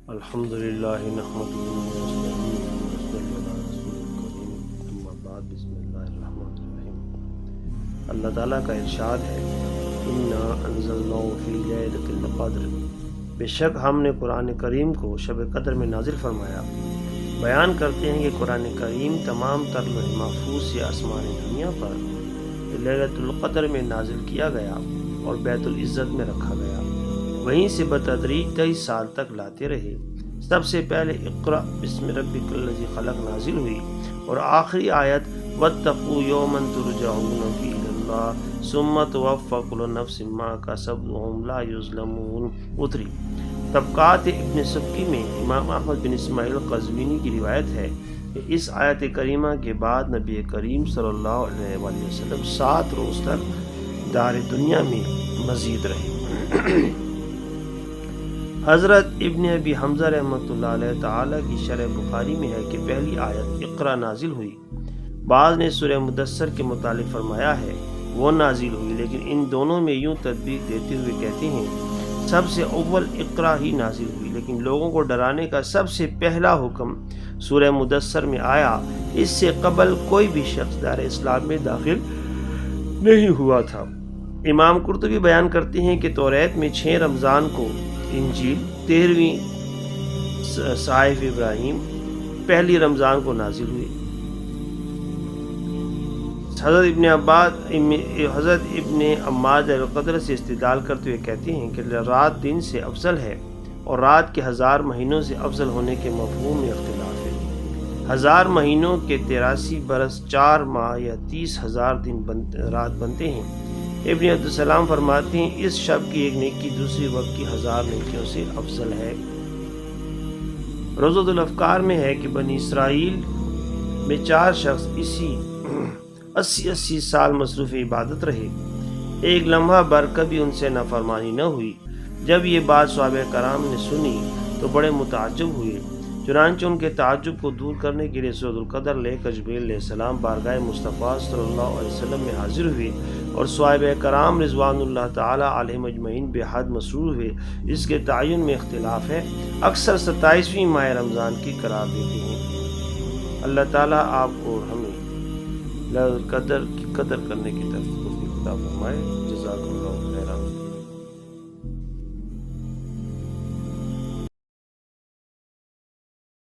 الحمد للہ نحمدہ ونستعینہ ونصلی علی رسول الکریم اما بعد بسم اللہ الرحمن الرحیم۔ اللہ تعالیٰ کا ارشاد ہے انا انزلناہ فی لیلۃ القدر، بے شک ہم نے قرآن کریم کو شب قدر میں نازل فرمایا۔ بیان کرتے ہیں کہ قرآن کریم تمام تر لوح محفوظ سے آسمان دنیا پر لیلۃ القدر میں نازل کیا گیا اور بیت العزت میں رکھا گیا، وہیں سے بتدریج 23 سال تک لاتے رہے۔ سب سے پہلے اقرأ بسم ربک الذی خلق نازل ہوئی اور آخری آیت واتقوا یوما ترجعون فیہ الی اللہ ثم توفی کل نفس ما کسبت وہم لا یظلمون اتری۔ طبقات ابن سبکی میں امام احمد بن اسماعیل قزوینی کی روایت ہے کہ اس آیت کریمہ کے بعد نبی کریم صلی اللہ علیہ وآلہ وسلم 7 روز تک دار دنیا میں مزید رہے۔ حضرت ابن ابی حمزہ رحمۃ اللہ علیہ تعالیٰ کی شرح بخاری میں ہے کہ پہلی آیت اقرا نازل ہوئی۔ بعض نے سورہ مدثر کے متعلق فرمایا ہے وہ نازل ہوئی، لیکن ان دونوں میں یوں تطبیق دیتے ہوئے کہتے ہیں سب سے اول اقرا ہی نازل ہوئی، لیکن لوگوں کو ڈرانے کا سب سے پہلا حکم سورہ مدثر میں آیا۔ اس سے قبل کوئی بھی شخص دار اسلام میں داخل نہیں ہوا تھا۔ امام قرطبی بیان کرتے ہیں کہ توریت میں 6 رمضان کو انجیل، 13ویں صحائف ابراہیم، پہلی رمضان کو نازل ہوئی۔ حضرت ابن عماد القدر سے استدلال کرتے ہوئے کہتے ہیں کہ رات دن سے افضل ہے اور رات کے 1000 مہینوں سے افضل ہونے کے مفہوم میں اختلاف ہے۔ 1000 مہینوں کے 83 برس 4 ماہ یا 30,000 دن رات بنتے ہیں۔ ابن عبدالسلام فرماتے ہیں اس شب کی ایک نیکی دوسری وقت کی 1000 نیکیوں سے افضل ہے۔ روضۃ الافکار میں ہے کہ بنی اسرائیل میں 4 شخص اسی 80 سال مصروف عبادت رہے، ایک لمحہ بھر کبھی ان سے نافرمانی نہ ہوئی۔ جب یہ بات صحابہ کرام نے سنی تو بڑے متعجب ہوئے، چنانچہ ان کے تعجب کو دور کرنے کے لیے سورۃ القدر لے کر جبریل علیہ السلام بارگاہ مصطفیٰ صلی اللہ علیہ وسلم میں حاضر ہوئے اور صحابہ کرام رضوان اللہ تعالی علیہم اجمعین بے حد مسرور ہوئے۔ اس کے تعین میں اختلاف ہے، اکثر 27ویں ماہ رمضان کی قرار دیتے ہیں۔ اللہ تعالیٰ آپ کو اور ہمیں لیلۃ القدر کی قدر کرنے کی توفیق عطا فرمائے۔